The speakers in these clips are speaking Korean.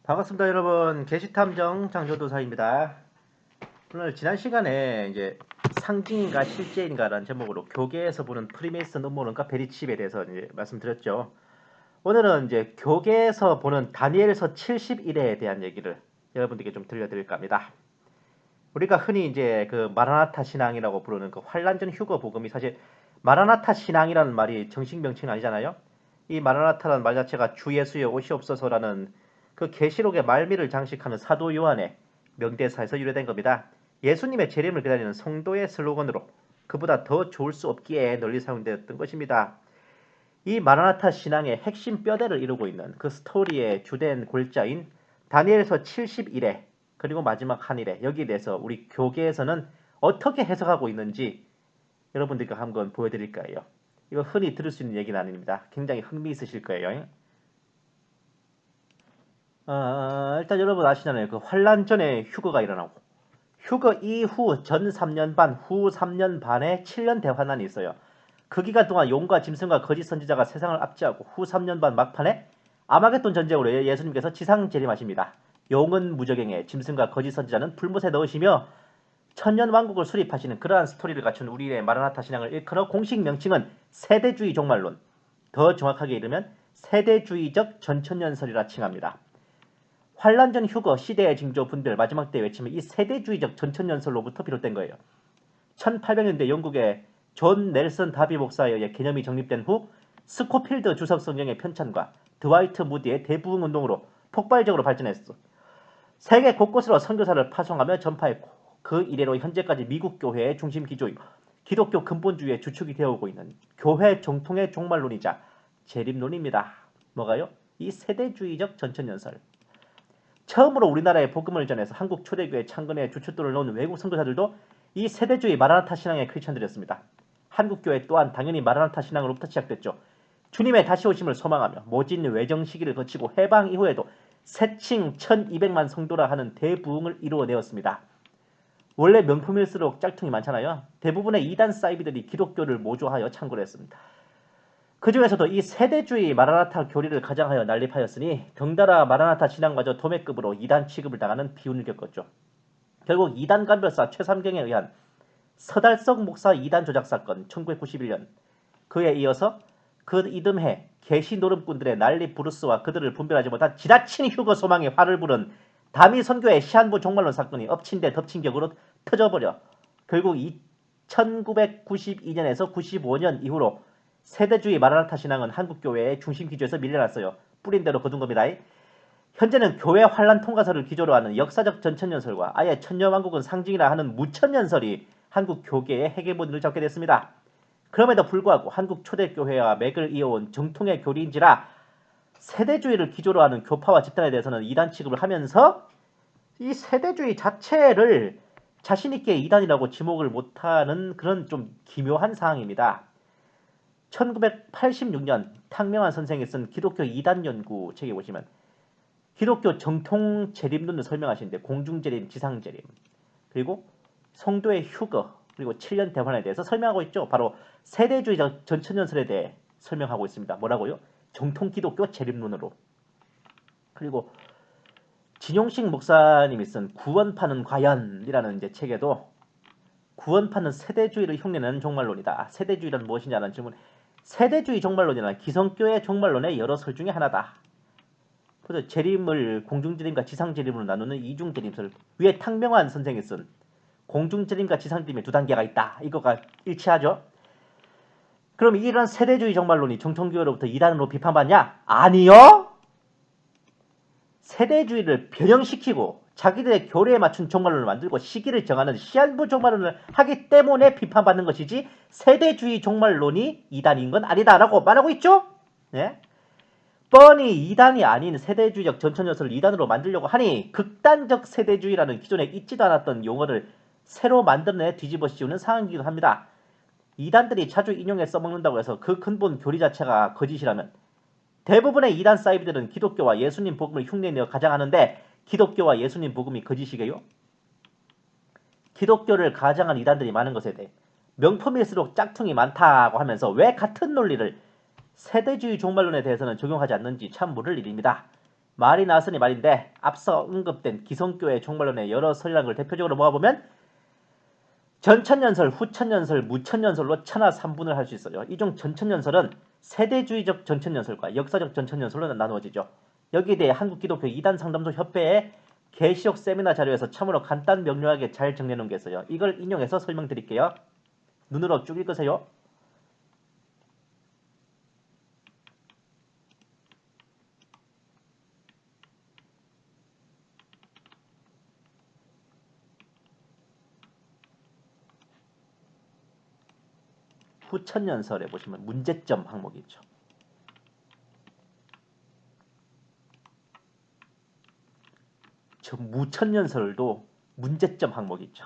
반갑습니다, 여러분. 게시탐정 장조도사입니다. 오늘 지난 시간에 이제 상징인가 실제인가라는 제목으로 교계에서 보는 프리메이슨 음모론과 베리칩에 대해서 이제 말씀드렸죠. 오늘은 이제 교계에서 보는 다니엘서 71회에 대한 얘기를 여러분들께 좀 들려드릴까 합니다. 우리가 흔히 이제 그 마라나타 신앙이라고 부르는 그 환란전 휴거 복음이 사실 마라나타 신앙이라는 말이 정식 명칭은 아니잖아요. 이 마라나타라는 말 자체가 주 예수여 오시옵소서라는 그 계시록의 말미를 장식하는 사도 요한의 명대사에서 유래된 겁니다. 예수님의 재림을 기다리는 성도의 슬로건으로 그보다 더 좋을 수 없기에 널리 사용되었던 것입니다. 이 마라나타 신앙의 핵심 뼈대를 이루고 있는 그 스토리의 주된 골자인 다니엘서 71회 그리고 마지막 한일에 여기에 대해서 우리 교계에서는 어떻게 해석하고 있는지 여러분들께 한번 보여드릴 거예요. 이거 흔히 들을 수 있는 얘기는 아닙니다. 굉장히 흥미있으실 거예요. 일단 여러분 아시잖아요. 그 환란 전에 휴거가 일어나고 휴거 이후 전 3년 반, 후 3년 반에 7년 대환란이 있어요. 그 기간 동안 용과 짐승과 거짓 선지자가 세상을 압제하고 후 3년 반 막판에 아마겟돈 전쟁으로 예수님께서 지상 재림하십니다. 용은 무적행에 짐승과 거짓 선지자는 불못에 넣으시며 천년 왕국을 수립하시는 그러한 스토리를 갖춘 우리의 마라나타 신앙을 일컬어 공식 명칭은 세대주의 종말론, 더 정확하게 이르면 세대주의적 전천년설이라 칭합니다. 환란전 휴거 시대의 징조 분별 마지막 때 외치면 이 세대주의적 전천년설로부터 비롯된 거예요. 1800년대 영국의 존 넬슨 다비 목사에 의해 개념이 정립된 후 스코필드 주석 성경의 편찬과 드와이트 무디의 대부흥 운동으로 폭발적으로 발전했어. 세계 곳곳으로 선교사를 파송하며 전파했고 그 이래로 현재까지 미국 교회의 중심 기조이고 기독교 근본주의의 주축이 되어오고 있는 교회 정통의 종말론이자 재림론입니다. 뭐가요? 이 세대주의적 전천년설. 처음으로 우리나라에 복음을 전해서 한국 초대교회 창건에 주춧돌을 놓은 외국 선교사들도 이 세대주의 마라나타 신앙의 크리스천들이었습니다. 한국교회 또한 당연히 마라나타 신앙으로부터 시작됐죠. 주님의 다시 오심을 소망하며 모진 외정 시기를 거치고 해방 이후에도 세칭 1200만 성도라 하는 대부흥을 이루어내었습니다. 원래 명품일수록 짝퉁이 많잖아요. 대부분의 이단 사이비들이 기독교를 모조하여 창고를 했습니다. 그 중에서도 이 세대주의 마라나타 교리를 가장하여 난립하였으니 덩달아 마라나타 신앙마저 도매급으로 이단 취급을 당하는 비운을 겪었죠. 결국 이단 간별사 최삼경에 의한 서달석 목사 이단 조작 사건 1991년 그에 이어서 그 이듬해 개시 노름꾼들의 난리 부르스와 그들을 분별하지 못한 지나친 휴거 소망에 화를 부른 다미 선교의 시한부 종말론 사건이 엎친 데 덮친 격으로 터져버려 결국 1992년에서 95년 이후로 세대주의 마라나타 신앙은 한국교회의 중심 기조에서 밀려났어요. 뿌린 대로 거둔 겁니다. 현재는 교회 환란 통과설을 기조로 하는 역사적 전천년설과 아예 천년왕국은 상징이라 하는 무천년설이 한국 교계의 헤게모니를 잡게 됐습니다. 그럼에도 불구하고 한국 초대교회와 맥을 이어온 정통의 교리인지라 세대주의를 기조로 하는 교파와 집단에 대해서는 이단 취급을 하면서 이 세대주의 자체를 자신있게 이단이라고 지목을 못하는 그런 좀 기묘한 상황입니다. 1986년 탕명환 선생이 쓴 기독교 이단 연구 책에 보시면 기독교 정통 재림론을 설명하시는데 공중재림, 지상재림, 그리고 성도의 휴거, 그리고 7년 대환에 대해서 설명하고 있죠. 바로 세대주의적 전천년설에 대해 설명하고 있습니다. 뭐라고요? 정통 기독교 재림론으로. 그리고 진용식 목사님이 쓴 구원파는 과연이라는 이제 책에도 구원파는 세대주의를 흉내내는 종말론이다. 세대주의란 무엇이냐는 질문. 세대주의 종말론이란 기성교의 종말론의 여러 설 중에 하나다. 그래서 재림을 공중재림과 지상재림으로 나누는 이중재림설. 위에 탕명환 선생이 쓴 공중재림과 지상재림의 두 단계가 있다. 이거가 일치하죠. 그럼 이런 세대주의 종말론이 정통교회로부터 이단으로 비판받냐? 아니요. 세대주의를 변형시키고 자기들의 교리에 맞춘 종말론을 만들고 시기를 정하는 시한부 종말론을 하기 때문에 비판받는 것이지 세대주의 종말론이 이단인 건 아니다라고 말하고 있죠. 네? 뻔히 이단이 아닌 세대주의적 전천년설을 이단으로 만들려고 하니 극단적 세대주의라는 기존에 있지도 않았던 용어를 새로 만들어내 뒤집어 씌우는 상황이기도 합니다. 이단들이 자주 인용해 써먹는다고 해서 그 근본 교리 자체가 거짓이라면 대부분의 이단 사이비들은 기독교와 예수님 복음을 흉내내어 가장하는데 기독교와 예수님 복음이 거짓이게요? 기독교를 가장한 이단들이 많은 것에 대해 명품일수록 짝퉁이 많다고 하면서 왜 같은 논리를 세대주의 종말론에 대해서는 적용하지 않는지 참 물을 일입니다. 말이 나왔으니 말인데 앞서 언급된 기성교의 종말론의 여러 설이라는 걸 대표적으로 모아보면 전천연설, 후천연설, 무천연설로 천하 3분을 할 수 있어요. 이 중 전천연설은 세대주의적 전천연설과 역사적 전천연설로 나누어지죠. 여기에 대해 한국기독교 이단상담소 협회의 계시록 세미나 자료에서 참으로 간단 명료하게 잘 정리해놓은 게 있어요. 이걸 인용해서 설명드릴게요. 눈으로 쭉 읽으세요. 후천연설에 보시면 문제점 항목이 있죠. 저 무천연설도 문제점 항목이 있죠.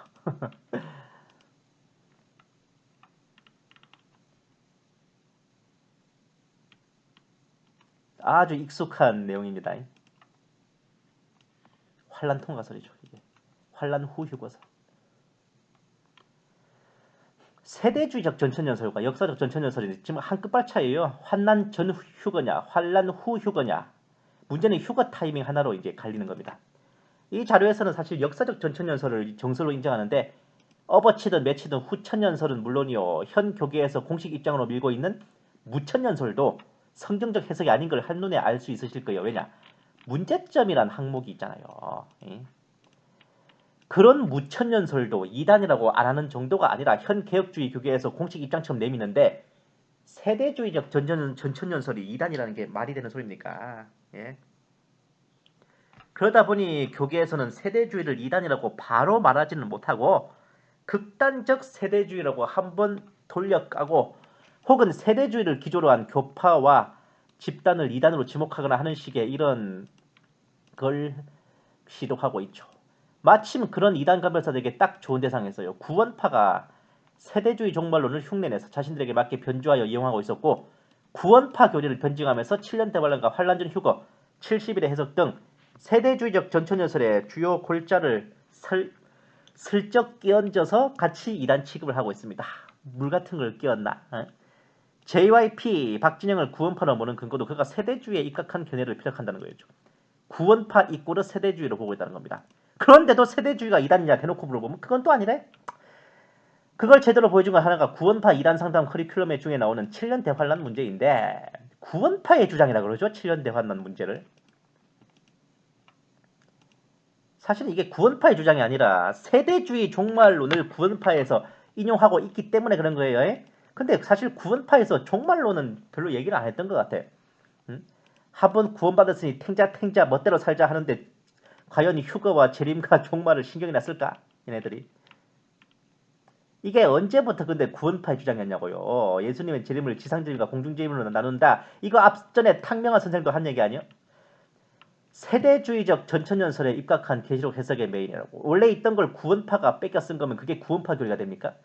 아주 익숙한 내용입니다. 환란 통과설이죠. 이게 환란 후 휴거설. 세대주의적 전천연설과 역사적 전천연설이 지금 한 끝발 차이에요. 환난 전 휴거냐, 환란 후 휴거냐. 문제는 휴거 타이밍 하나로 이제 갈리는 겁니다. 이 자료에서는 사실 역사적 전천연설을 정설로 인정하는데 업어치든 매치든 후천연설은 물론이요. 현 교계에서 공식 입장으로 밀고 있는 무천연설도 성경적 해석이 아닌 걸 한눈에 알 수 있으실 거예요. 왜냐? 문제점이란 항목이 있잖아요. 그런 무천연설도 이단이라고 안 하는 정도가 아니라 현 개혁주의 교계에서 공식 입장처럼 내미는데 세대주의적 전천연설이 이단이라는 게 말이 되는 소리입니까? 예? 그러다 보니 교계에서는 세대주의를 이단이라고 바로 말하지는 못하고 극단적 세대주의라고 한번 돌려 까고 혹은 세대주의를 기조로 한 교파와 집단을 이단으로 지목하거나 하는 식의 이런 걸 시도하고 있죠. 마침 그런 이단 감별사들에게 딱 좋은 대상이었어요. 구원파가 세대주의 종말론을 흉내내서 자신들에게 맞게 변주하여 이용하고 있었고 구원파 교리를 변증하면서 7년 대환란과 환란전 휴거, 70일의 해석 등 세대주의적 전천연설의 주요 골자를 슬쩍 끼얹어서 같이 이단 취급을 하고 있습니다. 물 같은 걸 끼얹나? JYP 박진영을 구원파로 보는 근거도 그가 세대주의에 입각한 견해를 피력한다는 거였죠. 구원파 이꼬르 세대주의로 보고 있다는 겁니다. 그런데도 세대주의가 이단이냐 대놓고 물어보면 그건 또 아니래. 그걸 제대로 보여준 건 하나가 구원파 이단 상담 커리큘럼 중에 나오는 7년 대환란 문제인데 구원파의 주장이라 그러죠. 7년 대환란 문제를. 사실 이게 구원파의 주장이 아니라 세대주의 종말론을 구원파에서 인용하고 있기 때문에 그런 거예요. 근데 사실 구원파에서 종말론은 별로 얘기를 안 했던 것 같아. 한번 구원받았으니 탱자 멋대로 살자 하는데 과연 휴거와 재림과 종말을 신경이나 쓸까? 얘네들이. 이게 언제부터 근데 구원파의 주장이었냐고요. 예수님의 재림을 지상재림과 공중재림으로 나눈다. 이거 앞전에 탕명한 선생도 한 얘기 아니요? 세대주의적 전천연설에 입각한 계시록 해석의 메인이라고. 원래 있던 걸 구원파가 뺏겨 쓴 거면 그게 구원파 교리가 됩니까?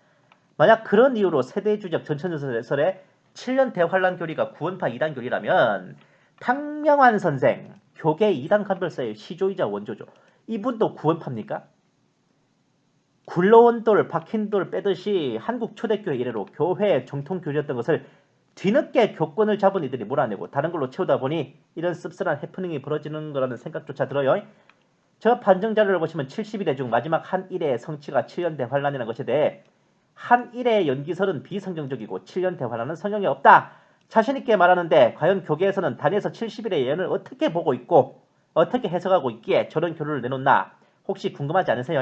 만약 그런 이유로 세대주의적 전천연설의 7년 대환란 교리가 구원파 2단 교리라면 탕명환 선생, 교계 2단 감별사의 시조이자 원조죠. 이분도 구원파입니까? 굴러온 돌, 박힌 돌 빼듯이 한국 초대교회 이래로 교회 정통 교리였던 것을 뒤늦게 교권을 잡은 이들이 몰아내고 다른 걸로 채우다 보니 이런 씁쓸한 해프닝이 벌어지는 거라는 생각조차 들어요. 저 판정 자료를 보시면 70일의 중 마지막 한 일의 성취가 7년 대환란이라는 것에 대해 한 일의 연기설은 비성경적이고 7년 대환란은 성경에 없다. 자신있게 말하는데 과연 교계에서는 다니엘서 70일의 예언을 어떻게 보고 있고 어떻게 해석하고 있기에 저런 교류를 내놓나 혹시 궁금하지 않으세요?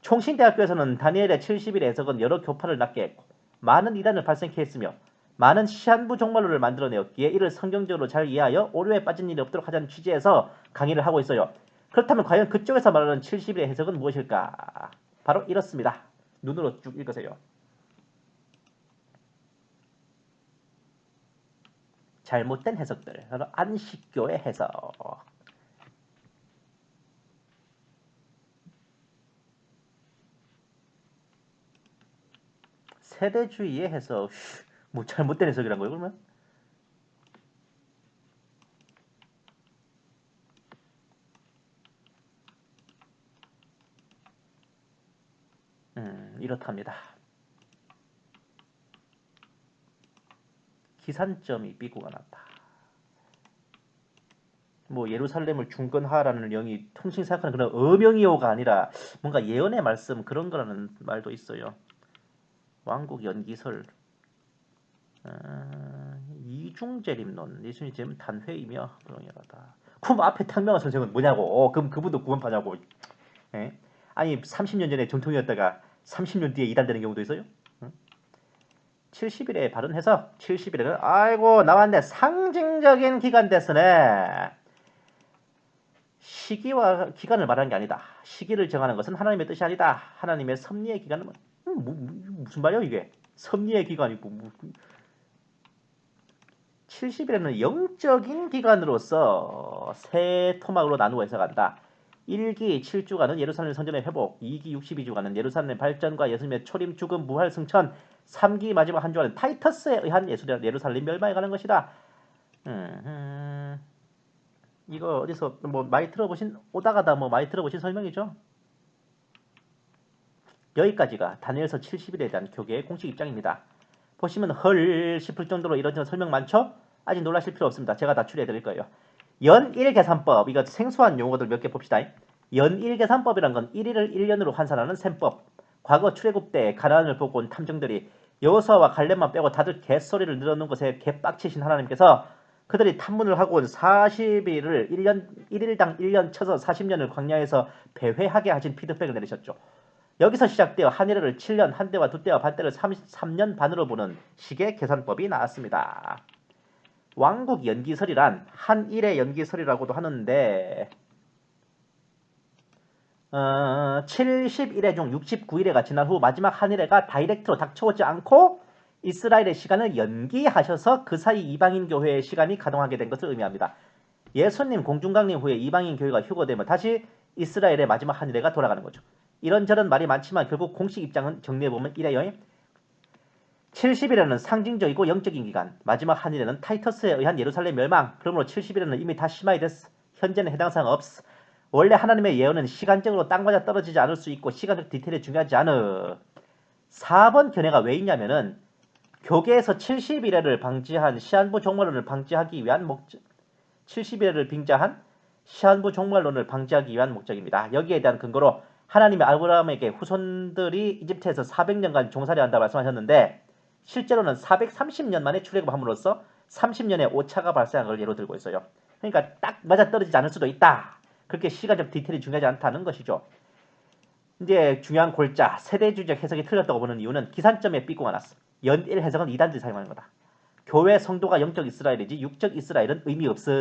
총신대학교에서는 다니엘의 70일의 해석은 여러 교파를 낳게 했고 많은 이단을 발생케 했으며 많은 시한부 종말론을 만들어내었기에 이를 성경적으로 잘 이해하여 오류에 빠진 일이 없도록 하자는 취지에서 강의를 하고 있어요. 그렇다면 과연 그쪽에서 말하는 70일의 해석은 무엇일까? 바로 이렇습니다. 눈으로 쭉 읽으세요. 잘못된 해석들. 바로 안식교의 해석. 세대주의의 해석. 뭐 잘못된 해석이란 거예요, 그러면? 이렇답니다. 기산점이 삐꾸가 났다. 뭐 예루살렘을 중건하라는 영이 통칭 생각하는 그런 어명이요가 아니라 뭔가 예언의 말씀 그런 거라는 말도 있어요. 왕국 연기설, 이중재림론, 예수님 제문 단회이며 동일하다. 그럼 앞에 탕명한 선생은 뭐냐고? 그럼 그분도 구원파냐고? 예? 아니 30년 전에 정통이었다가 30년 뒤에 이단되는 경우도 있어요. 70일에 바른 해석. 70일에는 아이고 나왔네. 상징적인 기간 됐으네. 시기와 기간을 말하는 게 아니다. 시기를 정하는 것은 하나님의 뜻이 아니다. 하나님의 섭리의 기간은 무슨 말이야 이게? 섭리의 기간이고 70일에는 영적인 기간으로서 세 토막으로 나누어 해석한다. 1기 7주간은 예루살렘 성전의 회복, 2기 62주간은 예루살렘 발전과 예수님의 초림, 죽음, 부활, 승천, 3기 마지막 한 주간은 타이터스에 의한 예루살렘 멸망에 가는 것이다. 이거 어디서 뭐 많이 들어보신 오다가다 뭐 많이 들어보신 설명이죠. 여기까지가 다니엘서 70일에 대한 교계의 공식 입장입니다. 보시면 헐 싶을 정도로 이런저런 설명 많죠? 아직 놀라실 필요 없습니다. 제가 다 추리해 드릴 거예요. 연일계산법, 이거 생소한 용어들 몇 개 봅시다. 연일계산법이란 건 1일을 1년으로 환산하는 셈법. 과거 출애굽 때 가나안을 보고 온 탐정들이 여호수아와 갈렙만 빼고 다들 개소리를 늘어놓은 것에 개빡치신 하나님께서 그들이 탐문을 하고 온 40일을 1일당 1년 쳐서 40년을 광야에서 배회하게 하신 피드백을 내리셨죠. 여기서 시작되어 한 일을 7년, 한 대와 두 대와 반 대를 3년 반으로 보는 식의 계산법이 나왔습니다. 왕국 연기설이란 한 일의 연기설이라고도 하는데 70일의 중 69일회가 지난 후 마지막 한 일회가 다이렉트로 닥쳐오지 않고 이스라엘의 시간을 연기하셔서 그 사이 이방인 교회의 시간이 가동하게 된 것을 의미합니다. 예수님 공중강림 후에 이방인 교회가 휴거되면 다시 이스라엘의 마지막 한 일회가 돌아가는 거죠. 이런저런 말이 많지만 결국 공식 입장은 정리해보면 이래요. 70일에는 상징적이고 영적인 기간, 마지막 한 일에는 타이터스에 의한 예루살렘 멸망, 그러므로 70일에는 이미 다 심하이 됐어. 현재는 해당 사항 없어. 원래 하나님의 예언은 시간적으로 딱 맞아 떨어지지 않을 수 있고 시간적 디테일이 중요하지 않아. 4번 견해가 왜 있냐면은 교계에서 70일회를 방지한 시한부 종말론을 방지하기 위한 목적, 70일회를 빙자한 시한부 종말론을 방지하기 위한 목적입니다. 여기에 대한 근거로 하나님의 아브라함에게 후손들이 이집트에서 400년간 종살이 한다 말씀하셨는데 실제로는 430년 만에 출애굽함으로써 30년의 오차가 발생한 걸 예로 들고 있어요. 그러니까 딱 맞아떨어지지 않을 수도 있다. 그렇게 시간적 디테일이 중요하지 않다는 것이죠. 이제 중요한 골자, 세대주의적 해석이 틀렸다고 보는 이유는 기산점에 삐꾸가 났어. 연일 해석은 이단들이 사용하는 거다. 교회 성도가 영적 이스라엘이지 육적 이스라엘은 의미 없어.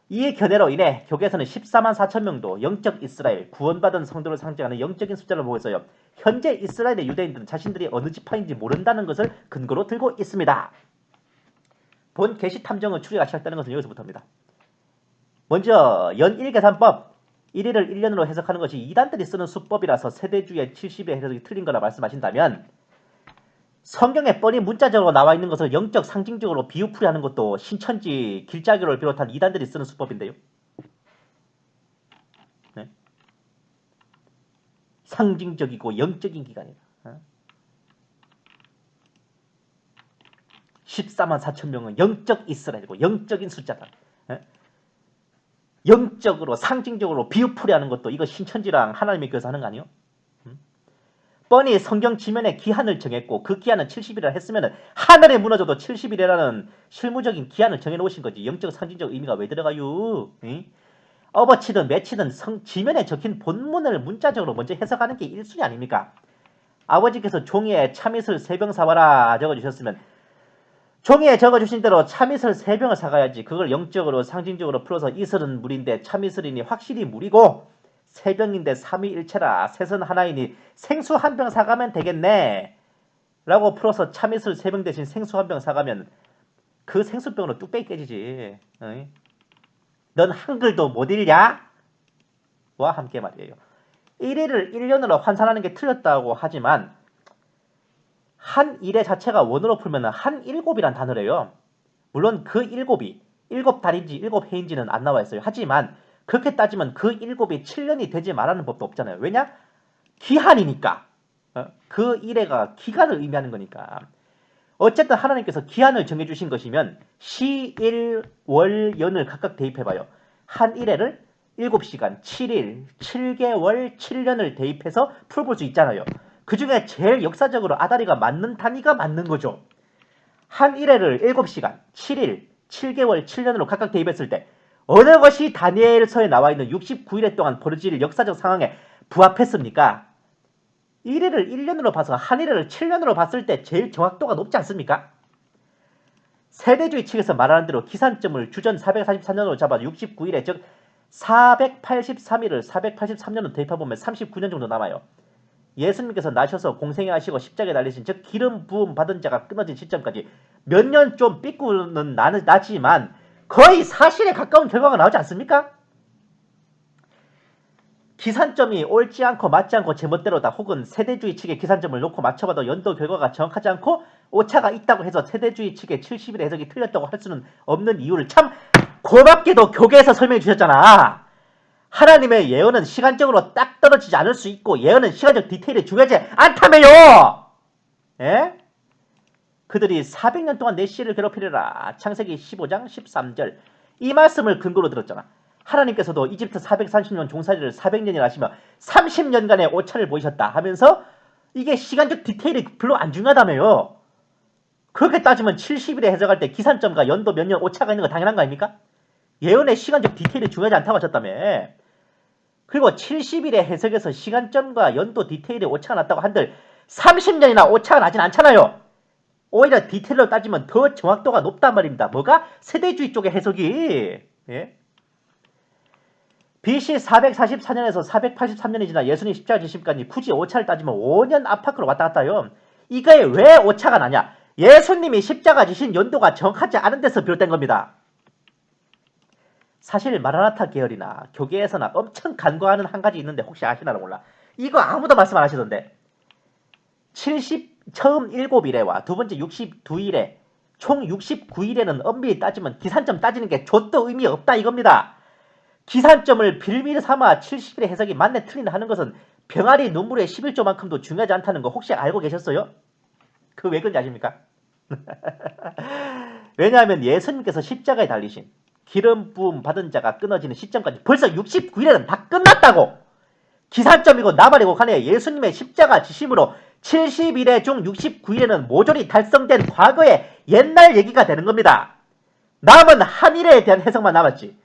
이 견해로 인해 교계에서는 14만 4천 명도 영적 이스라엘, 구원받은 성도를 상징하는 영적인 숫자를 보고 있어요. 현재 이스라엘의 유대인들은 자신들이 어느 지파인지 모른다는 것을 근거로 들고 있습니다. 본 계시 탐정의 추리가 시작되는 것은 여기서부터입니다. 먼저 연일계산법, 1일을 1년으로 해석하는 것이 이단들이 쓰는 수법이라서 세대주의 70의 해석이 틀린 거라 말씀하신다면 성경에 뻔히 문자적으로 나와 있는 것을 영적 상징적으로 비유풀이하는 것도 신천지, 길자교를 비롯한 이단들이 쓰는 수법인데요. 네? 상징적이고 영적인 기간이다. 14만 4천 명은 영적 이스라엘이고 영적인 숫자다. 영적으로 상징적으로 비유풀이하는 것도 이거 신천지랑 하나님의 교회에서 하는 거 아니에요? 뻔히 성경 지면에 기한을 정했고 그 기한은 70일이라 했으면 하늘에 무너져도 70일이라는 실무적인 기한을 정해놓으신 거지. 영적 상징적 의미가 왜 들어가요? 업어치든 매치든 지면에 적힌 본문을 문자적으로 먼저 해석하는 게 1순위 아닙니까? 아버지께서 종이에 참이슬 3병 사와라 적어주셨으면 종이에 적어주신 대로 참이슬 3병을 사가야지. 그걸 영적으로 상징적으로 풀어서 이슬은 물인데 참이슬이니 확실히 물이고 3병인데 삼위일체라 셋은 하나이니 생수 1병 사가면 되겠네 라고 풀어서 참이슬 3병 대신 생수 1병 사가면 그 생수병으로 뚝배기 깨지지. 넌 한글도 못 읽냐? 와 함께 말이에요. 1일을 1년으로 환산하는 게 틀렸다고 하지만 한 일의 자체가 원어로 풀면 한 일곱이란 단어래요. 물론 그 일곱이 7달인지 7해인지는 안 나와 있어요. 하지만 그렇게 따지면 그 일곱이 7년이 되지 말라는 법도 없잖아요. 왜냐? 기한이니까. 그 일회가 기간을 의미하는 거니까. 어쨌든 하나님께서 기한을 정해주신 것이면 시, 일, 월, 연을 각각 대입해봐요. 한 일회를 7시간, 7일, 7개월, 7년을 대입해서 풀어볼 수 있잖아요. 그 중에 제일 역사적으로 아다리가 맞는 단위가 맞는 거죠. 한 일회를 7시간, 7일, 7개월, 7년으로 각각 대입했을 때 어느 것이 다니엘서에 나와 있는 69일에 동안 벌어질 역사적 상황에 부합했습니까? 1일을 1년으로 봐서 한 일회를 7년으로 봤을 때 제일 정확도가 높지 않습니까? 세대주의 측에서 말하는 대로 기산점을 주전 443년으로 잡아 69일에 즉 483일을 483년으로 대입해보면 39년 정도 남아요. 예수님께서 나셔서 공생애 하시고 십자가에 달리신 즉 기름 부음 받은 자가 끊어진 시점까지 몇 년 좀 삐꾸는 나지만 거의 사실에 가까운 결과가 나오지 않습니까? 기산점이 옳지 않고 맞지 않고 제멋대로다 혹은 세대주의 측의 기산점을 놓고 맞춰봐도 연도 결과가 정확하지 않고 오차가 있다고 해서 세대주의 측의 70일의 해석이 틀렸다고 할 수는 없는 이유를 참 고맙게도 교계에서 설명해 주셨잖아. 하나님의 예언은 시간적으로 딱 떨어지지 않을 수 있고 예언은 시간적 디테일이 중요하지 않다며요. 예? 그들이 400년 동안 내 씨를 괴롭히리라. 창세기 15장 13절. 이 말씀을 근거로 들었잖아. 하나님께서도 이집트 430년 종살이를 400년이라 하시며 30년간의 오차를 보이셨다 하면서 이게 시간적 디테일이 별로 안 중요하다며요. 그렇게 따지면 70일에 해석할 때 기산점과 연도 몇 년 오차가 있는 거 당연한 거 아닙니까? 예언의 시간적 디테일이 중요하지 않다고 하셨다며. 그리고 70일의 해석에서 시간점과 연도 디테일에 오차가 났다고 한들 30년이나 오차가 나진 않잖아요. 오히려 디테일로 따지면 더 정확도가 높단 말입니다. 뭐가? 세대주의 쪽의 해석이. 예? BC 444년에서 483년이 지나 예수님 십자가 지심까지 굳이 오차를 따지면 5년 앞으로 왔다 갔다 해요. 이거에 왜 오차가 나냐? 예수님이 십자가 지신 연도가 정확하지 않은 데서 비롯된 겁니다. 사실 마라나타 계열이나 교계에서나 엄청 간과하는 한 가지 있는데 혹시 아시나는 몰라. 이거 아무도 말씀 안 하시던데. 처음 7일에와 두 번째 62일에 총 69일에는 엄밀히 따지면 기산점 따지는 게 좆도 의미 없다 이겁니다. 기산점을 빌미를 삼아 70일의 해석이 맞네 틀리네 하는 것은 병아리 눈물의 11조만큼도 중요하지 않다는 거 혹시 알고 계셨어요? 그 왜 그런지 아십니까? 왜냐하면 예수님께서 십자가에 달리신 기름 부음 받은 자가 끊어지는 시점까지 벌써 69일에는 다 끝났다고. 기산점이고 나발이고 간에 예수님의 십자가 지심으로 70일에 중 69일에는 모조리 달성된 과거의 옛날 얘기가 되는 겁니다. 남은 한 일에 대한 해석만 남았지.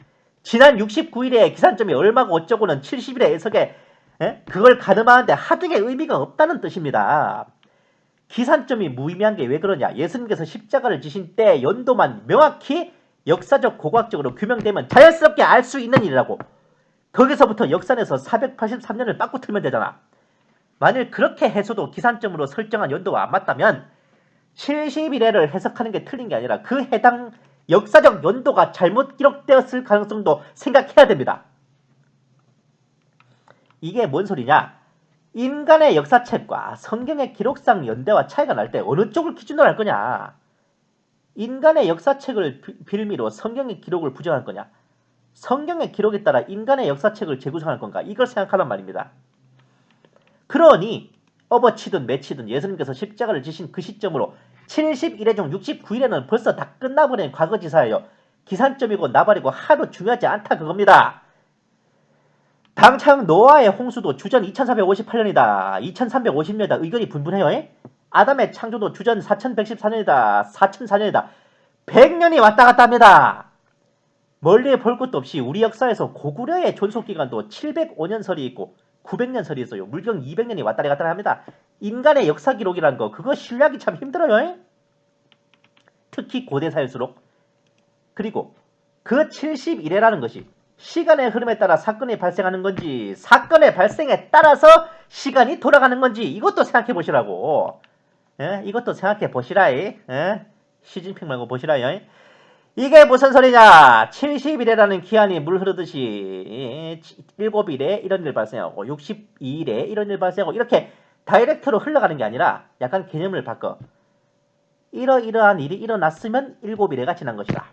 지난 69일의 기산점이 얼마고 어쩌고는 70일의 해석에 그걸 가늠하는데 하등의 의미가 없다는 뜻입니다. 기산점이 무의미한 게 왜 그러냐. 예수님께서 십자가를 지신 때 연도만 명확히 역사적 고고학적으로 규명되면 자연스럽게 알 수 있는 일이라고. 거기서부터 역산해서 483년을 빠꾸 틀면 되잖아. 만일 그렇게 해서도 기산점으로 설정한 연도가 안 맞다면 70일에를 해석하는 게 틀린 게 아니라 그 해당 역사적 연도가 잘못 기록되었을 가능성도 생각해야 됩니다. 이게 뭔 소리냐? 인간의 역사책과 성경의 기록상 연대와 차이가 날 때 어느 쪽을 기준으로 할 거냐? 인간의 역사책을 빌미로 성경의 기록을 부정할 거냐? 성경의 기록에 따라 인간의 역사책을 재구성할 건가? 이걸 생각하란 말입니다. 그러니 업어치든 매치든 예수님께서 십자가를 지신 그 시점으로 70일에 중 69일에는 벌써 다 끝나버린 과거지사예요. 기산점이고 나발이고 하도 중요하지 않다 그겁니다. 당장 노아의 홍수도 주전 2458년이다. 2350년이다. 의견이 분분해요. 아담의 창조도 주전 4114년이다. 4004년이다. 100년이 왔다 갔다 합니다. 멀리 볼 것도 없이 우리 역사에서 고구려의 존속기간도 705년설이 있고 900년설이 있어요. 물경 200년이 왔다리 갔다리 합니다. 인간의 역사 기록이란 거 그거 신뢰하기 참 힘들어요. 특히 고대사일수록. 그리고 그 70일에라는 것이 시간의 흐름에 따라 사건이 발생하는 건지 사건의 발생에 따라서 시간이 돌아가는 건지 이것도 생각해 보시라고. 이것도 생각해 보시라. 시진핑 말고 보시라. 이게 무슨 소리냐. 70일이라는 기한이 물 흐르듯이 7일에 이런 일 발생하고 62일에 이런 일 발생하고 이렇게 다이렉트로 흘러가는 게 아니라 약간 개념을 바꿔. 이러이러한 일이 일어났으면 7일에가 지난 것이다.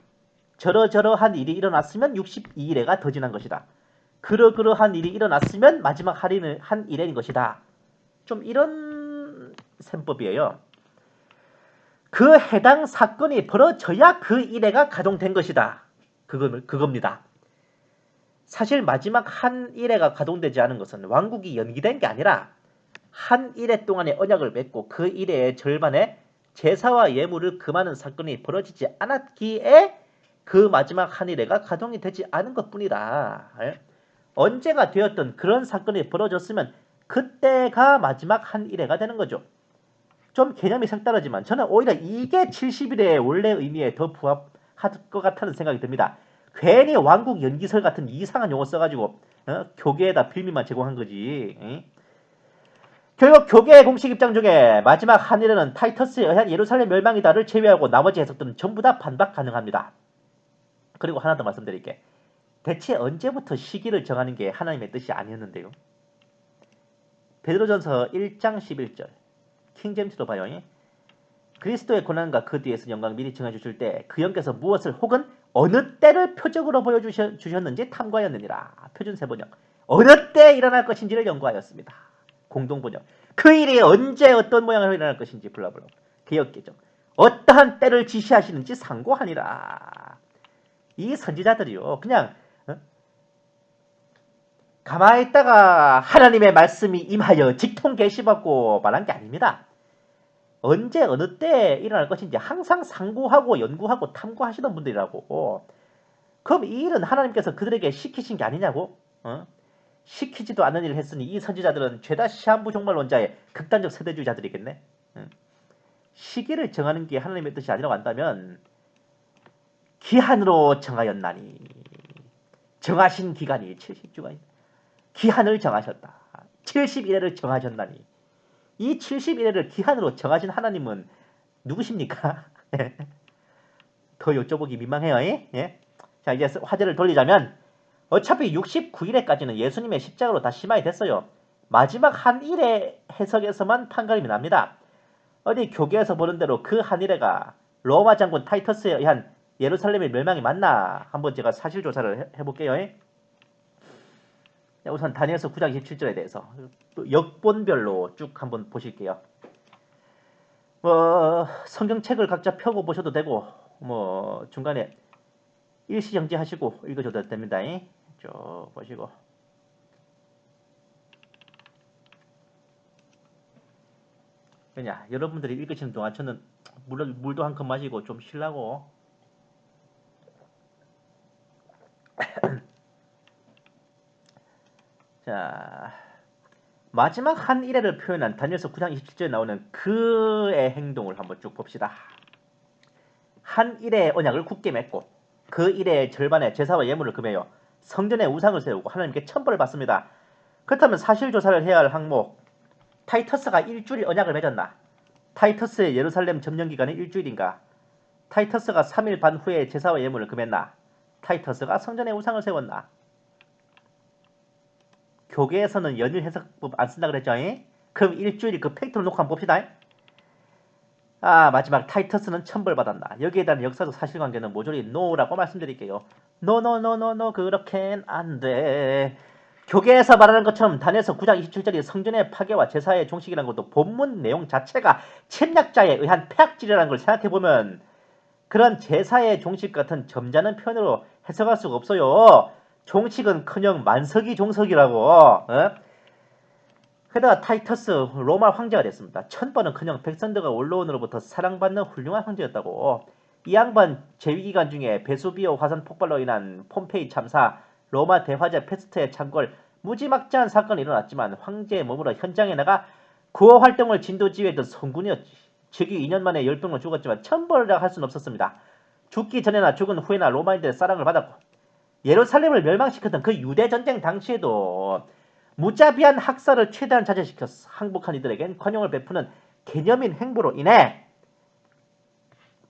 저러저러한 일이 일어났으면 62일에가 더 지난 것이다. 그러그러한 일이 일어났으면 마지막 한 1일인 것이다. 좀 이런 셈법이에요. 그 해당 사건이 벌어져야 그 일해가 가동된 것이다. 그겁니다. 사실 마지막 한 일해가 가동되지 않은 것은 왕국이 연기된 게 아니라 한 일해 동안의 언약을 맺고 그 일해의 절반에 제사와 예물을 금하는 사건이 벌어지지 않았기에 그 마지막 한 일해가 가동이 되지 않은 것뿐이다. 언제가 되었든 그런 사건이 벌어졌으면 그때가 마지막 한 일해가 되는 거죠. 좀 개념이 색다르지만 저는 오히려 이게 70일의 원래 의미에 더 부합할 것 같다는 생각이 듭니다. 괜히 왕국 연기설 같은 이상한 용어 써가지고 교계에다 빌미만 제공한 거지. 결국 교계의 공식 입장 중에 마지막 한 일에는 타이터스에 의한 예루살렘 멸망이다를 제외하고 나머지 해석들은 전부 다 반박 가능합니다. 그리고 하나 더 말씀드릴게. 대체 언제부터 시기를 정하는 게 하나님의 뜻이 아니었는데요. 베드로전서 1장 11절 킹제임스로 봐요. 그리스도의 고난과 그 뒤에서 영광 미리 정해주실 때 그 영께서 무엇을 혹은 어느 때를 표적으로 보여주셨는지 탐구하였느니라. 표준세번역. 어느 때 일어날 것인지를 연구하였습니다. 공동번역. 그 일이 언제 어떤 모양으로 일어날 것인지 블라블라. 개역개정. 어떠한 때를 지시하시는지 상고하니라. 이 선지자들이요. 그냥 가만히 있다가 하나님의 말씀이 임하여 직통 계시받고 말한 게 아닙니다. 언제 어느 때 일어날 것인지 항상 상고하고 연구하고 탐구하시던 분들이라고. 그럼 이 일은 하나님께서 그들에게 시키신 게 아니냐고? 시키지도 않은 일을 했으니 이 선지자들은 죄다 시한부 종말론자의 극단적 세대주의자들이겠네. 시기를 정하는 게 하나님의 뜻이 아니라고 한다면 기한으로 정하였나니 정하신 기간이 70주간이다. 기한을 정하셨다. 70일을 정하셨나니 이 71회를 기한으로 정하신 하나님은 누구십니까? 더 여쭤보기 민망해요. 예? 자, 이제 화제를 돌리자면 어차피 69일에까지는 예수님의 십자가로 다 심화이 됐어요. 마지막 한 일의 해석에서만 판가름이 납니다. 어디 교계에서 보는 대로 그 한 일회가 로마 장군 타이터스에 의한 예루살렘의 멸망이 맞나? 한번 제가 사실 조사를 해볼게요. 우선 다니엘서 9장 27절에 대해서 또 역본별로 쭉 한번 보실게요. 성경책을 각자 펴고 보셔도 되고 중간에 일시정지 하시고 읽어줘도 됩니다. 쭉 보시고 그냥 여러분들이 읽으시는 동안 저는 물도 한 컵 마시고 좀 쉬려고. 자, 마지막 한 일회를 표현한 다니엘서 9장 27절에 나오는 그의 행동을 한번 쭉 봅시다. 한 일회의 언약을 굳게 맺고 그 일회의 절반의 제사와 예물을 금해요. 성전에 우상을 세우고 하나님께 천벌을 받습니다. 그렇다면 사실조사를 해야 할 항목, 타이터스가 일주일 언약을 맺었나? 타이터스의 예루살렘 점령 기간이 일주일인가? 타이터스가 3일 반 후에 제사와 예물을 금했나? 타이터스가 성전에 우상을 세웠나? 교계에서는 연일 해석법 안 쓴다 그랬죠? 그럼 일주일 그 팩트로 놓고 한번 봅시다. 마지막 타이터스는 천벌받았나? 여기에 대한 역사적 사실관계는 모조리 노라고 말씀드릴게요. 노 그렇게는 안 돼. 교계에서 말하는 것처럼 다니엘서 9장 27절이 성전의 파괴와 제사의 종식이라는 것도 본문 내용 자체가 침략자에 의한 폐악질이라는 걸 생각해보면 그런 제사의 종식 같은 점잖은 표현으로 해석할 수가 없어요. 종식은커녕 만석이 종석이라고. 게다가 타이터스 로마 황제가 됐습니다. 천번은커녕 백성들과 원로원으로부터 사랑받는 훌륭한 황제였다고. 이 양반 재위기간 중에 베수비오 화산 폭발로 인한 폼페이 참사, 로마 대화재 페스트의 창궐, 무지막지한 사건이 일어났지만 황제에 머물러 현장에 나가 구호 활동을 진두지휘했던 성군이었지. 즉위 2년 만에 열병으로 죽었지만 천벌이라 할 수는 없었습니다. 죽기 전에나 죽은 후에나 로마인들의 사랑을 받았고 예루살렘을 멸망시켰던 그 유대전쟁 당시에도 무자비한 학살을 최대한 자제시켰어. 항복한 이들에겐 관용을 베푸는 개념인 행보로 인해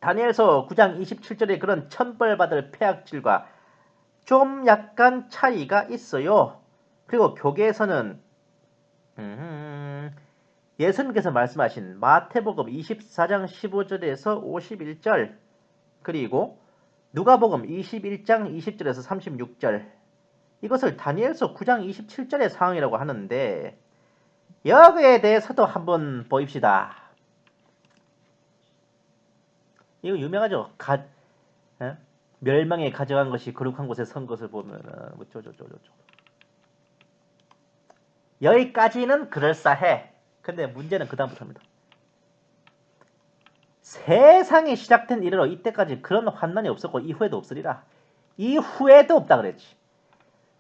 다니엘서 9장 27절의 그런 천벌받을 폐악질과 좀 약간 차이가 있어요. 그리고 교계에서는 예수님께서 말씀하신 마태복음 24장 15절에서 51절 그리고 누가복음 21장 20절에서 36절 이것을 다니엘서 9장 27절의 상황이라고 하는데 여기에 대해서도 한번 보입시다. 이거 유명하죠. 예? 멸망에 가져간 것이 거룩한 곳에 선 것을 보면은 뭐 저저저저저 여기까지는 그럴싸해. 근데 문제는 그 다음부터입니다. 세상이 시작된 이래로 이때까지 그런 환난이 없었고 이후에도 없으리라. 이후에도 없다 그랬지.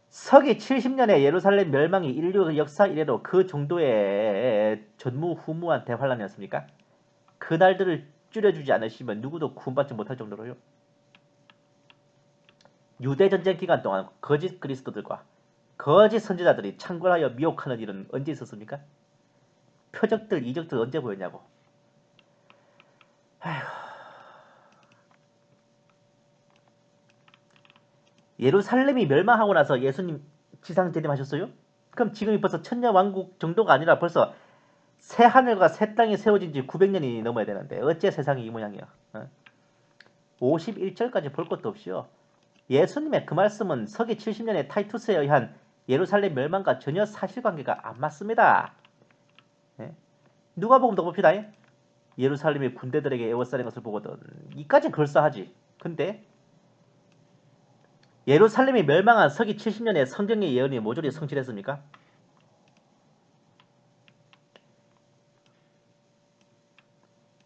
서기 70년에 예루살렘 멸망이 인류 역사 이래로 그 정도의 전무후무한 대환란이었습니까? 그날들을 줄여주지 않으시면 누구도 구원받지 못할 정도로요. 유대전쟁 기간 동안 거짓 그리스도들과 거짓 선지자들이 창궐하여 미혹하는 일은 언제 있었습니까? 표적들, 이적들 언제 보였냐고. 아휴. 예루살렘이 멸망하고 나서 예수님 지상 재림하셨어요? 그럼 지금이 벌써 천년왕국 정도가 아니라 벌써 새 하늘과 새 땅이 세워진 지 900년이 넘어야 되는데 어째 세상이 이 모양이야. 51절까지 볼 것도 없이요. 예수님의 그 말씀은 서기 70년의 타이투스에 의한 예루살렘 멸망과 전혀 사실관계가 안 맞습니다. 누가복음도 봅시다. 예루살렘의 군대들에게 에워싸는 것을 보거든. 이까진 그럴싸하지. 근데 예루살렘이 멸망한 서기 70년에 성경의 예언이 모조리 성취됐습니까?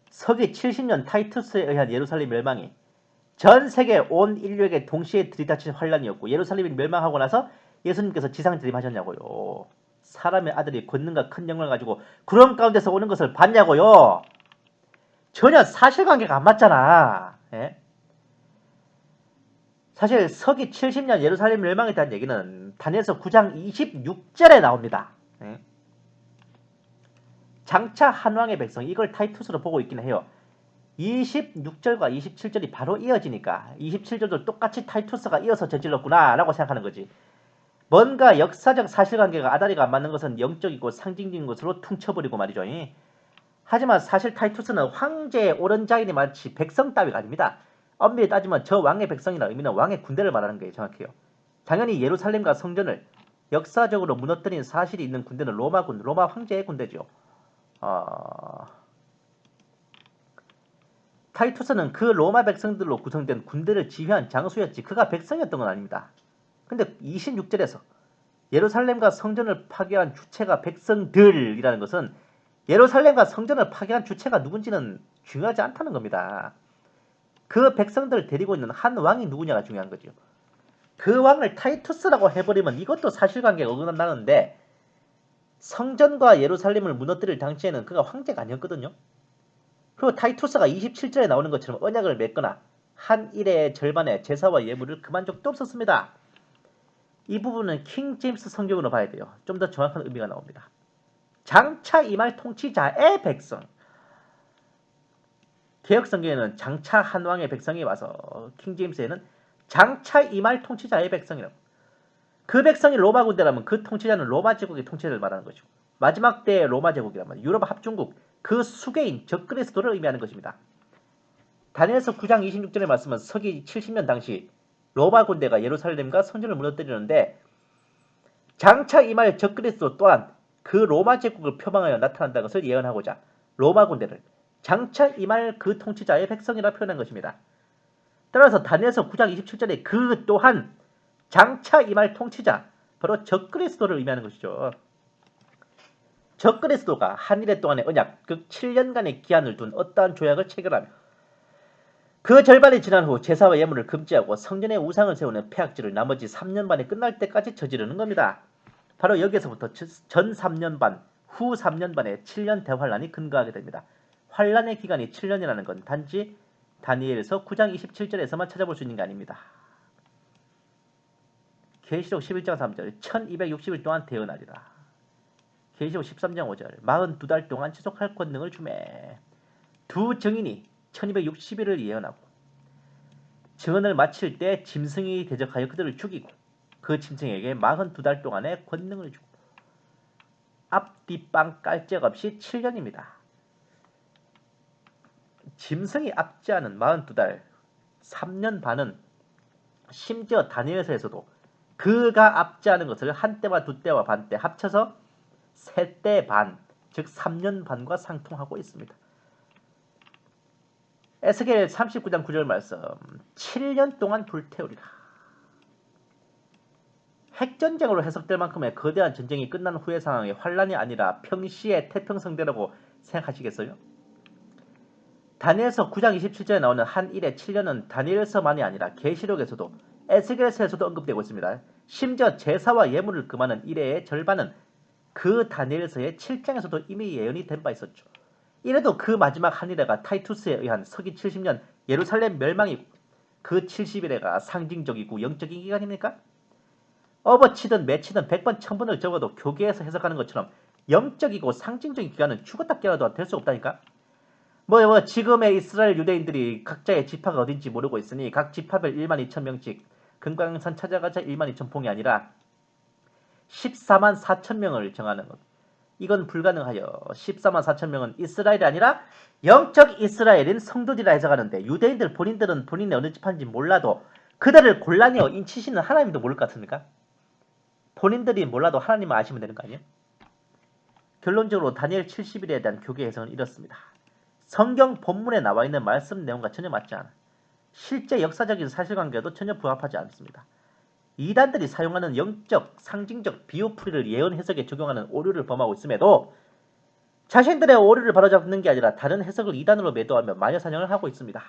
서기 70년 타이투스에 의한 예루살렘 멸망이 전 세계 온 인류에게 동시에 들이닥친 환란이었고 예루살렘이 멸망하고 나서 예수님께서 지상 재림하셨냐고요. 사람의 아들이 권능과 큰 영광을 가지고 구름 가운데서 오는 것을 봤냐고요. 전혀 사실관계가 안 맞잖아. 예? 사실 서기 70년 예루살렘 멸망에 대한 얘기는 다니엘서 9장 26절에 나옵니다. 예? 장차 한왕의 백성 이걸 타이투스로 보고 있긴 해요. 26절과 27절이 바로 이어지니까 27절도 똑같이 타이투스가 이어서 저질렀구나 라고 생각하는 거지. 뭔가 역사적 사실관계가 아다리가 안 맞는 것은 영적이고 상징적인 것으로 퉁쳐버리고 말이죠. 하지만 사실 타이투스는 황제의 오른자인이 마치 백성 따위가 아닙니다. 엄밀히 따지면 저 왕의 백성이라는 의미는 왕의 군대를 말하는 게 정확해요. 당연히 예루살렘과 성전을 역사적으로 무너뜨린 사실이 있는 군대는 로마군, 로마 황제의 군대죠. 타이투스는 그 로마 백성들로 구성된 군대를 지휘한 장수였지 그가 백성이었던 건 아닙니다. 근데 26절에서 예루살렘과 성전을 파괴한 주체가 백성들이라는 것은 예루살렘과 성전을 파괴한 주체가 누군지는 중요하지 않다는 겁니다. 그 백성들을 데리고 있는 한 왕이 누구냐가 중요한 거죠. 그 왕을 타이투스라고 해버리면 이것도 사실관계가 어긋난다는데 성전과 예루살렘을 무너뜨릴 당시에는 그가 황제가 아니었거든요. 그리고 타이투스가 27절에 나오는 것처럼 언약을 맺거나 한 일의 절반의 제사와 예물을 금한 적도 없었습니다. 이 부분은 킹 제임스 성경으로 봐야 돼요. 좀 더 정확한 의미가 나옵니다. 장차 임할 통치자의 백성. 개혁 성경에는 장차 한 왕의 백성이 와서 킹 제임스에는 장차 임할 통치자의 백성이라고. 그 백성이 로마 군대라면 그 통치자는 로마 제국의 통치자를 말하는 거죠. 마지막 때의 로마 제국이라면 유럽 합중국 그 수괴인 적그리스도를 의미하는 것입니다. 다니엘서 9장 26절의 말씀은 서기 70년 당시 로마 군대가 예루살렘과 성전을 무너뜨리는데 장차 임할 적그리스도 또한 그 로마 제국을 표방하여 나타난다는 것을 예언하고자 로마 군대를 장차 임할 그 통치자의 백성이라 표현한 것입니다. 따라서 다니엘서 9장 27절에 그 또한 장차 임할 통치자 바로 적그리스도를 의미하는 것이죠. 적그리스도가 한 일해 동안의 언약 즉 7년간의 기한을 둔 어떠한 조약을 체결하며 그 절반이 지난 후 제사와 예물을 금지하고 성전에 우상을 세우는 폐악질을 나머지 3년 반이 끝날 때까지 저지르는 겁니다. 바로 여기에서부터 전 3년 반, 후 3년 반의 7년 대환란이 근거하게 됩니다. 환란의 기간이 7년이라는 건 단지 다니엘서 9장 27절에서만 찾아볼 수 있는 게 아닙니다. 계시록 11장 3절 1260일 동안 대언하리라. 계시록 13장 5절 42달 동안 지속할 권능을 주매. 두 증인이 1260일을 예언하고 증언을 마칠 때 짐승이 대적하여 그들을 죽이고 그 짐승에게 42달 동안의 권능을 주고 앞뒤빵 깔짝 없이 7년입니다. 짐승이 압제하는 42달 3년 반은 심지어 다니엘서에서도 그가 압제하는 것을 한 때와 두 때와 반 때 합쳐서 세 때 반, 즉 3년 반과 상통하고 있습니다. 에스겔 39장 9절 말씀. 7년 동안 불태우리라. 핵전쟁으로 해석될 만큼의 거대한 전쟁이 끝난 후의 상황이 환란이 아니라 평시의 태평성대라고 생각하시겠어요? 다니엘서 9장 27절에 나오는 한 일의 7년은 다니엘서만이 아니라 계시록에서도 에스겔서에서도 언급되고 있습니다. 심지어 제사와 예물을 금하는 일의 절반은 그 다니엘서의 7장에서도 이미 예언이 된 바 있었죠. 이래도 그 마지막 한 일회가 타이투스에 의한 서기 70년 예루살렘 멸망이고 그 70일회가 상징적이고 영적인 기간입니까? 업어치든 매치든 100번 1000번을 적어도 교계에서 해석하는 것처럼 영적이고 상징적인 기간은 죽었다 깨어나도 될 수 없다니까? 지금의 이스라엘 유대인들이 각자의 지파가 어딘지 모르고 있으니 각 지파별 12,000명씩 금강산 찾아가자 12,000봉이 아니라 14만 4천명을 정하는 것. 이건 불가능하여 14만 4천명은 이스라엘이 아니라 영적 이스라엘인 성도들이라 해석하는데 유대인들 본인들은 본인이 어느 지파인지 몰라도 그들을 곤란히 인치시는 하나님도 모를 것 같습니까? 본인들이 몰라도 하나님만 아시면 되는 거 아니에요? 결론적으로 다니엘 70일에 대한 교계 해석은 이렇습니다. 성경 본문에 나와 있는 말씀 내용과 전혀 맞지 않아. 실제 역사적인 사실관계도 전혀 부합하지 않습니다. 이단들이 사용하는 영적, 상징적 비유풀이를 예언 해석에 적용하는 오류를 범하고 있음에도 자신들의 오류를 바로잡는 게 아니라 다른 해석을 이단으로 매도하며 마녀사냥을 하고 있습니다.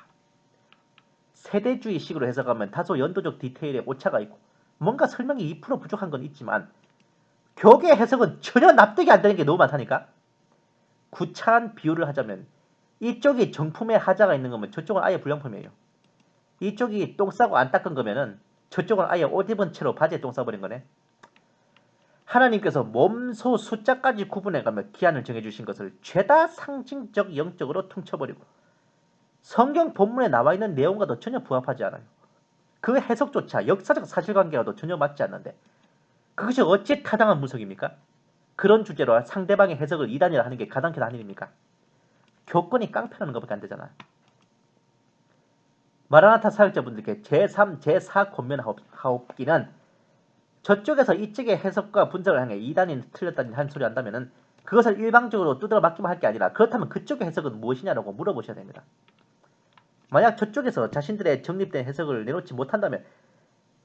세대주의식으로 해석하면 다소 연도적 디테일에 오차가 있고 뭔가 설명이 2% 부족한 건 있지만 교계 해석은 전혀 납득이 안 되는 게 너무 많다니까. 구차한 비유를 하자면 이쪽이 정품에 하자가 있는 거면 저쪽은 아예 불량품이에요. 이쪽이 똥 싸고 안 닦은 거면은 저쪽은 아예 옷 입은 채로 바지에 똥 싸버린 거네. 하나님께서 몸소 숫자까지 구분해가며 기한을 정해주신 것을 죄다 상징적 영적으로 퉁쳐버리고 성경 본문에 나와 있는 내용과도 전혀 부합하지 않아요. 그 해석조차 역사적 사실관계와도 전혀 맞지 않는데 그것이 어찌 타당한 무속입니까? 그런 주제로 상대방의 해석을 이단이라 하는 게 가당키도 한 일입니까? 교권이 깡패라는 것밖에 안 되잖아. 마라나타 사역자분들께 제3, 제4 권면하옵기는 저쪽에서 이쪽의 해석과 분석을 향해 이단이 틀렸다니 한 소리 한다면 그것을 일방적으로 두드려 맞기만 할 게 아니라 그렇다면 그쪽의 해석은 무엇이냐라고 물어보셔야 됩니다. 만약 저쪽에서 자신들의 정립된 해석을 내놓지 못한다면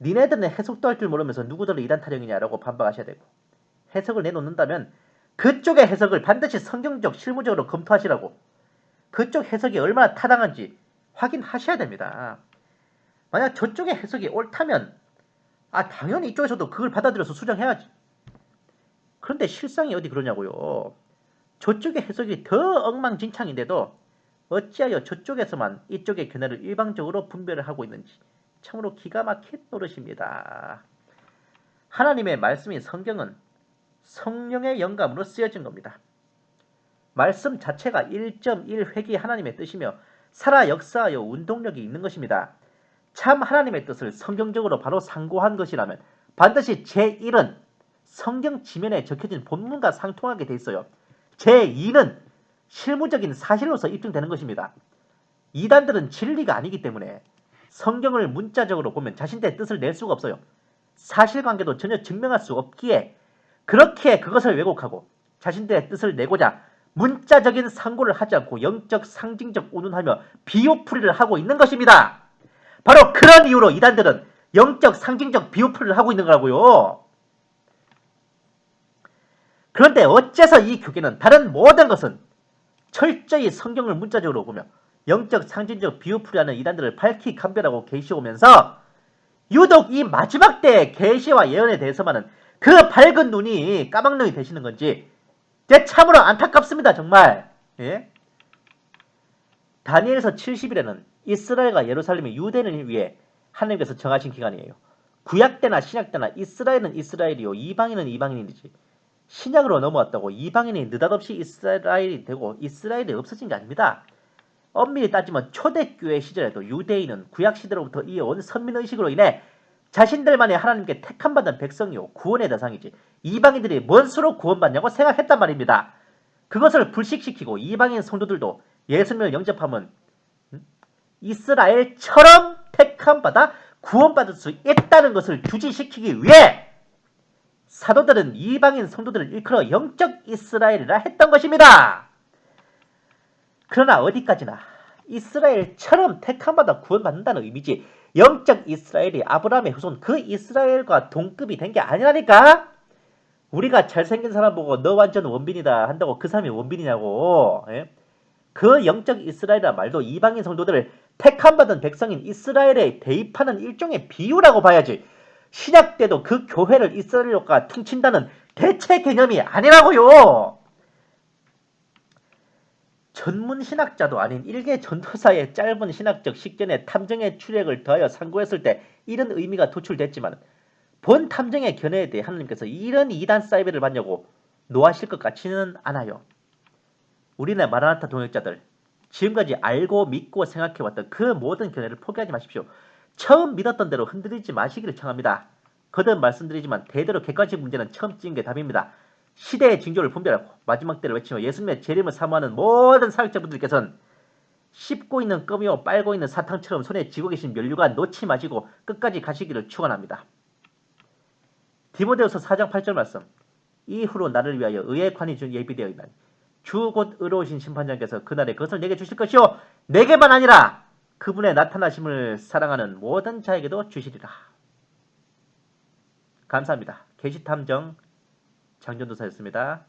니네들은 해석도 할 줄 모르면서 누구들을 이단 타령이냐라고 반박하셔야 되고 해석을 내놓는다면 그쪽의 해석을 반드시 성경적 실무적으로 검토하시라고 그쪽 해석이 얼마나 타당한지 확인하셔야 됩니다. 만약 저쪽의 해석이 옳다면 당연히 이쪽에서도 그걸 받아들여서 수정해야지. 그런데 실상이 어디 그러냐고요. 저쪽의 해석이 더 엉망진창인데도 어찌하여 저쪽에서만 이쪽의 견해를 일방적으로 분별을 하고 있는지 참으로 기가 막힌 노릇입니다. 하나님의 말씀인 성경은 성령의 영감으로 쓰여진 겁니다. 말씀 자체가 1.1회기 하나님의 뜻이며 살아 역사하여 운동력이 있는 것입니다. 참 하나님의 뜻을 성경적으로 바로 상고한 것이라면 반드시 제1은 성경 지면에 적혀진 본문과 상통하게 돼 있어요. 제2는 실무적인 사실로서 입증되는 것입니다. 이단들은 진리가 아니기 때문에 성경을 문자적으로 보면 자신들의 뜻을 낼 수가 없어요. 사실관계도 전혀 증명할 수 없기에 그렇게 그것을 왜곡하고 자신들의 뜻을 내고자 문자적인 상고를 하지 않고 영적 상징적 운운하며 비유풀이를 하고 있는 것입니다. 바로 그런 이유로 이단들은 영적 상징적 비유풀이를 하고 있는 거라고요. 그런데 어째서 이 교계는 다른 모든 것은 철저히 성경을 문자적으로 보며 영적 상징적 비유풀이하는 이단들을 밝히 감별하고 계시오면서 유독 이 마지막 때의 계시와 예언에 대해서만은 그 밝은 눈이 까막눈이 되시는 건지 참으로 안타깝습니다. 정말. 예? 다니엘서 70일에는 이스라엘과 예루살렘이 유대인을 위해 하나님께서 정하신 기간이에요. 구약 때나 신약 때나 이스라엘은 이스라엘이요 이방인은 이방인이지 신약으로 넘어왔다고 이방인이 느닷없이 이스라엘이 되고 이스라엘이 없어진 게 아닙니다. 엄밀히 따지면 초대교회 시절에도 유대인은 구약 시대로부터 이어온 선민의식으로 인해 자신들만이 하나님께 택함받은 백성이요 구원의 대상이지 이방인들이 뭔 수로 구원받냐고 생각했단 말입니다. 그것을 불식시키고 이방인 성도들도 예수님을 영접하면 이스라엘처럼 택함받아 구원받을 수 있다는 것을 주지시키기 위해 사도들은 이방인 성도들을 일컬어 영적 이스라엘이라 했던 것입니다. 그러나 어디까지나 이스라엘처럼 택함받아 구원받는다는 의미지. 영적 이스라엘이 아브라함의 후손 그 이스라엘과 동급이 된 게 아니라니까. 우리가 잘생긴 사람 보고 너 완전 원빈이다 한다고 그 사람이 원빈이냐고. 예? 그 영적 이스라엘이란 말도 이방인 성도들을 택함받은 백성인 이스라엘에 대입하는 일종의 비유라고 봐야지. 신약 때도 그 교회를 이스라엘과 퉁친다는 대체 개념이 아니라고요. 전문 신학자도 아닌 일개 전도사의 짧은 신학적 식견에 탐정의 추력을 더하여 상고했을 때 이런 의미가 도출됐지만 본 탐정의 견해에 대해 하나님께서 이런 이단 사이비를 받냐고 노하실 것 같지는 않아요. 우리네 마라나타 동역자들 지금까지 알고 믿고 생각해왔던 그 모든 견해를 포기하지 마십시오. 처음 믿었던 대로 흔들리지 마시기를 청합니다. 거듭 말씀드리지만 대대로 객관식 문제는 처음 찍은 게 답입니다. 시대의 징조를 분별하고 마지막 때를 외치며 예수님의 재림을 사모하는 모든 사역자분들께서는 씹고 있는 껌이요 빨고 있는 사탕처럼 손에 쥐고 계신 면류관 놓지 마시고 끝까지 가시기를 축원합니다. 디모데후서 4장 8절 말씀. 이후로 나를 위하여 의의 관이 예비되어 있나니 주 곧 의로우신 심판장께서 그날에 그것을 내게 주실 것이요 내게만 아니라 그분의 나타나심을 사랑하는 모든 자에게도 주시리라. 감사합니다. 계시탐정 장전도사였습니다.